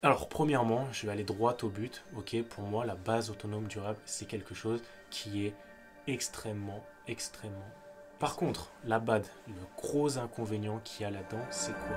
Alors, premièrement, je vais aller droit au but. Ok, pour moi, la base autonome durable, c'est quelque chose qui est extrêmement. Par contre, la BAD, le gros inconvénient qu'il y a là-dedans, c'est quoi?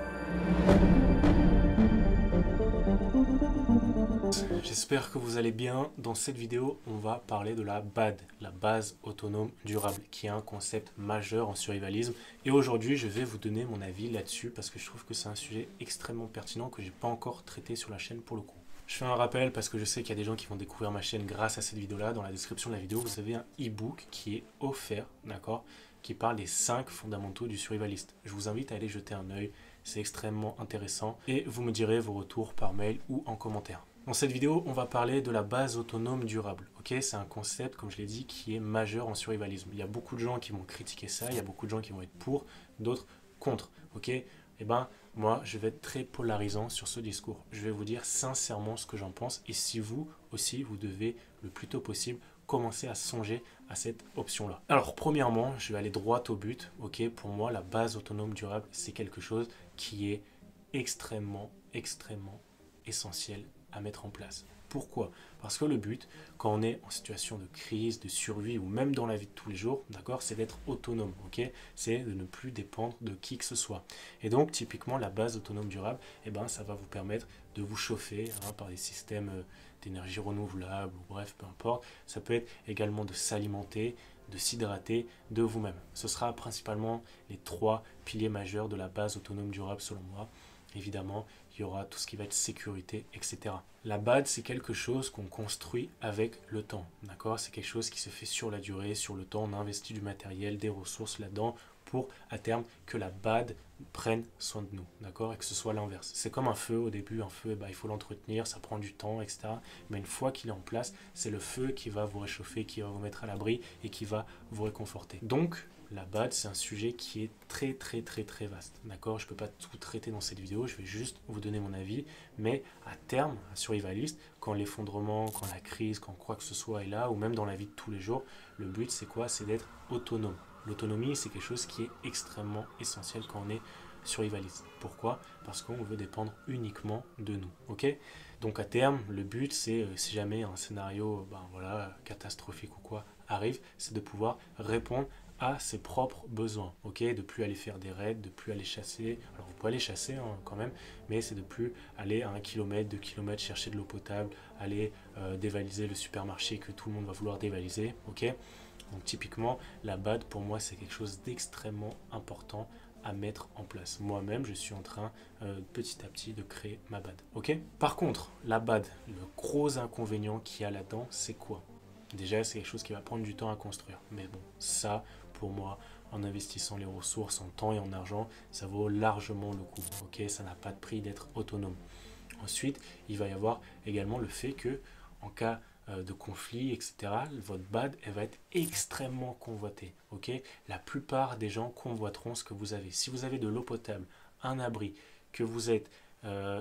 J'espère que vous allez bien. Dans cette vidéo, on va parler de la BAD, la base autonome durable, qui est un concept majeur en survivalisme. Et aujourd'hui, je vais vous donner mon avis là-dessus parce que je trouve que c'est un sujet extrêmement pertinent que j'ai pas encore traité sur la chaîne pour le coup. Je fais un rappel parce que je sais qu'il y a des gens qui vont découvrir ma chaîne grâce à cette vidéo-là. Dans la description de la vidéo, vous avez un e-book qui est offert, d'accord, qui parle des 5 fondamentaux du survivaliste. Je vous invite à aller jeter un œil, c'est extrêmement intéressant et vous me direz vos retours par mail ou en commentaire. Dans cette vidéo, on va parler de la base autonome durable. Ok, c'est un concept, comme je l'ai dit, qui est majeur en survivalisme. Il y a beaucoup de gens qui vont critiquer ça, il y a beaucoup de gens qui vont être pour, d'autres contre. Ok, eh ben, moi, je vais être très polarisant sur ce discours. Je vais vous dire sincèrement ce que j'en pense et si vous aussi, vous devez le plus tôt possible commencer à songer à cette option-là. Alors, premièrement, je vais aller droit au but. Ok, pour moi, la base autonome durable, c'est quelque chose qui est extrêmement essentiel à mettre en place. Pourquoi? Parce que le but, quand on est en situation de crise, de survie ou même dans la vie de tous les jours, d'accord, c'est d'être autonome, ok? C'est de ne plus dépendre de qui que ce soit. Et donc, typiquement, la base autonome durable, eh ben, ça va vous permettre de vous chauffer par des systèmes d'énergie renouvelable, ou bref, peu importe. Ça peut être également de s'alimenter, de s'hydrater de vous-même. Ce sera principalement les 3 piliers majeurs de la base autonome durable selon moi. Évidemment, il y aura tout ce qui va être sécurité, etc. La BAD, c'est quelque chose qu'on construit avec le temps, d'accord? C'est quelque chose qui se fait sur la durée, sur le temps. On investit du matériel, des ressources là-dedans pour, à terme, que la BAD prenne soin de nous, d'accord? Et que ce soit l'inverse. C'est comme un feu, au début, un feu, il faut l'entretenir, ça prend du temps, etc. Mais une fois qu'il est en place, c'est le feu qui va vous réchauffer, qui va vous mettre à l'abri et qui va vous réconforter. Donc, la BAD, c'est un sujet qui est très vaste. D'accord? Je ne peux pas tout traiter dans cette vidéo, je vais juste vous donner mon avis. Mais à terme, un survivaliste, quand l'effondrement, quand la crise, quand quoi que ce soit est là, ou même dans la vie de tous les jours, le but c'est quoi? C'est d'être autonome. L'autonomie, c'est quelque chose qui est extrêmement essentiel quand on est survivaliste. Pourquoi? Parce qu'on veut dépendre uniquement de nous. Ok? Donc à terme, le but c'est, si jamais un scénario catastrophique ou quoi arrive, c'est de pouvoir répondre à ses propres besoins, ok, de plus aller faire des raids, de plus aller chasser. Alors vous pouvez aller chasser quand même, mais c'est de plus aller à 1 km, 2 km chercher de l'eau potable, aller dévaliser le supermarché que tout le monde va vouloir dévaliser, ok. Donc typiquement, la BAD pour moi c'est quelque chose d'extrêmement important à mettre en place. Moi-même, je suis en train petit à petit de créer ma BAD, ok. Par contre, la BAD, le gros inconvénient qu'il y a là-dedans, c'est quoi? Déjà, c'est quelque chose qui va prendre du temps à construire. Mais bon, ça, pour moi, en investissant les ressources en temps et en argent, ça vaut largement le coup. Ok, ça n'a pas de prix d'être autonome. Ensuite, il va y avoir également le fait que, en cas de conflit, etc., votre BAD, elle va être extrêmement convoitée. Ok, la plupart des gens convoiteront ce que vous avez. Si vous avez de l'eau potable, un abri, que vous êtes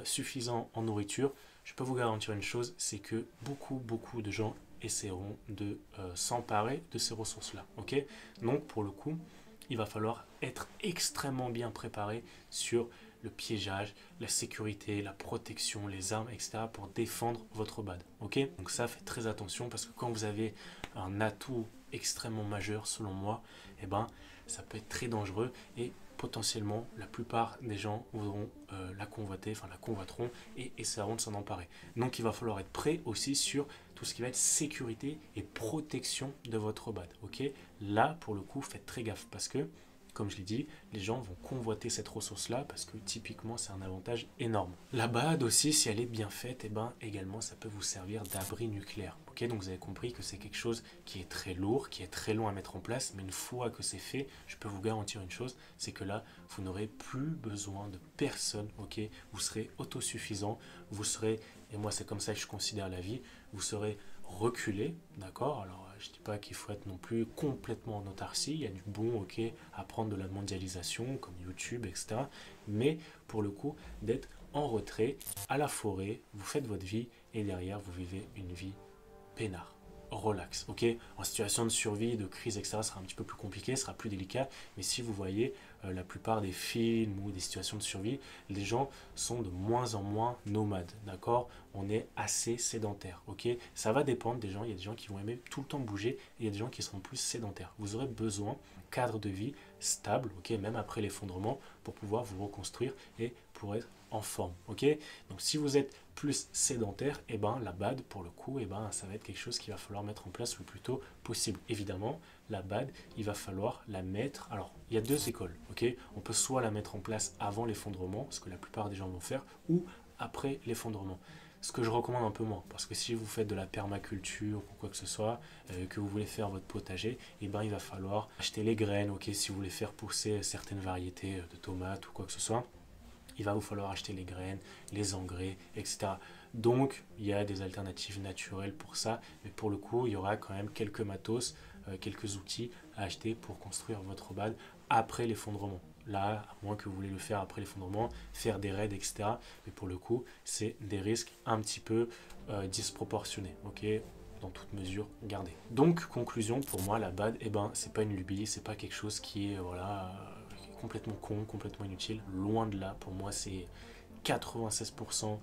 suffisant en nourriture, je peux vous garantir une chose, c'est que beaucoup de gens essaieront de s'emparer de ces ressources-là. Ok, donc pour le coup, il va falloir être extrêmement bien préparé sur le piégeage, la sécurité, la protection, les armes, etc. pour défendre votre BAD. Ok, donc ça, faites très attention parce que quand vous avez un atout extrêmement majeur, selon moi, eh ben, ça peut être très dangereux et potentiellement la plupart des gens voudront la convoiter, enfin la convoiteront et essaieront de s'en emparer. Donc il va falloir être prêt aussi sur tout ce qui va être sécurité et protection de votre BAD. Ok, là pour le coup faites très gaffe parce que comme je l'ai dit, les gens vont convoiter cette ressource-là parce que typiquement c'est un avantage énorme. La BAD aussi, si elle est bien faite, et ben également ça peut vous servir d'abri nucléaire. Ok, donc vous avez compris que c'est quelque chose qui est très lourd, qui est très long à mettre en place, mais une fois que c'est fait, je peux vous garantir une chose, c'est que là, vous n'aurez plus besoin de personne. Ok, vous serez autosuffisant, vous serez, et moi c'est comme ça que je considère la vie, vous serez reculé, d'accord? Alors je ne dis pas qu'il faut être non plus complètement en autarcie, il y a du bon, ok, à prendre de la mondialisation comme YouTube, etc. Mais pour le coup, d'être en retrait, à la forêt, vous faites votre vie et derrière vous vivez une vie peinard, relax, ok. En situation de survie, de crise, etc., ce sera un petit peu plus compliqué, ce sera plus délicat, mais si vous voyez, la plupart des films ou des situations de survie, les gens sont de moins en moins nomades, d'accord? On est assez sédentaire, ok? Ça va dépendre des gens, il y a des gens qui vont aimer tout le temps bouger, et il y a des gens qui seront plus sédentaires. Vous aurez besoin d'un cadre de vie stable, ok? Même après l'effondrement, pour pouvoir vous reconstruire et pour être en forme, ok? Donc si vous êtes plus sédentaire, et ben la BAD pour le coup, et ben ça va être quelque chose qu'il va falloir mettre en place le plus tôt possible. Évidemment, la BAD, il va falloir la mettre. Alors, il y a deux écoles, ok? On peut soit la mettre en place avant l'effondrement, ce que la plupart des gens vont faire, ou après l'effondrement. Ce que je recommande un peu moins, parce que si vous faites de la permaculture ou quoi que ce soit, que vous voulez faire votre potager, et ben il va falloir acheter les graines, ok? Si vous voulez faire pousser certaines variétés de tomates ou quoi que ce soit, il va vous falloir acheter les graines, les engrais, etc. Donc, il y a des alternatives naturelles pour ça, mais pour le coup, il y aura quand même quelques matos, quelques outils à acheter pour construire votre BAD après l'effondrement. Là, à moins que vous voulez le faire après l'effondrement, faire des raids, etc. Mais pour le coup, c'est des risques un petit peu disproportionnés, ok? Dans toute mesure gardée. Donc, conclusion, pour moi, la BAD, eh ben, c'est pas une lubie, c'est pas quelque chose qui est, voilà, complètement con, complètement inutile. Loin de là, pour moi, c'est 96%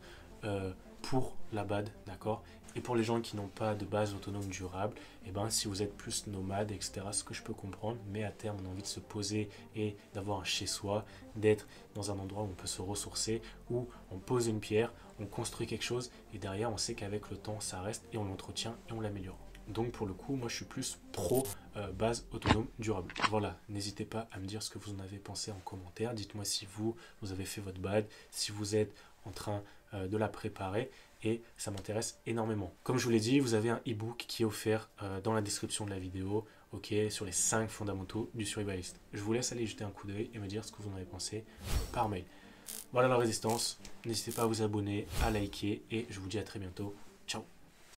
pour la BAD, d'accord? Et pour les gens qui n'ont pas de base autonome durable, et ben si vous êtes plus nomade, etc., ce que je peux comprendre, mais à terme, on a envie de se poser et d'avoir un chez-soi, d'être dans un endroit où on peut se ressourcer, où on pose une pierre, on construit quelque chose, et derrière, on sait qu'avec le temps, ça reste, et on l'entretient, et on l'améliore. Donc pour le coup, moi je suis plus pro base autonome durable. Voilà, n'hésitez pas à me dire ce que vous en avez pensé en commentaire. Dites-moi si vous avez fait votre BAD, si vous êtes en train de la préparer, et ça m'intéresse énormément. Comme je vous l'ai dit, vous avez un e-book qui est offert dans la description de la vidéo, ok, sur les 5 fondamentaux du survivaliste. Je vous laisse aller jeter un coup d'œil et me dire ce que vous en avez pensé par mail. Voilà la résistance, n'hésitez pas à vous abonner, à liker, et je vous dis à très bientôt. Ciao.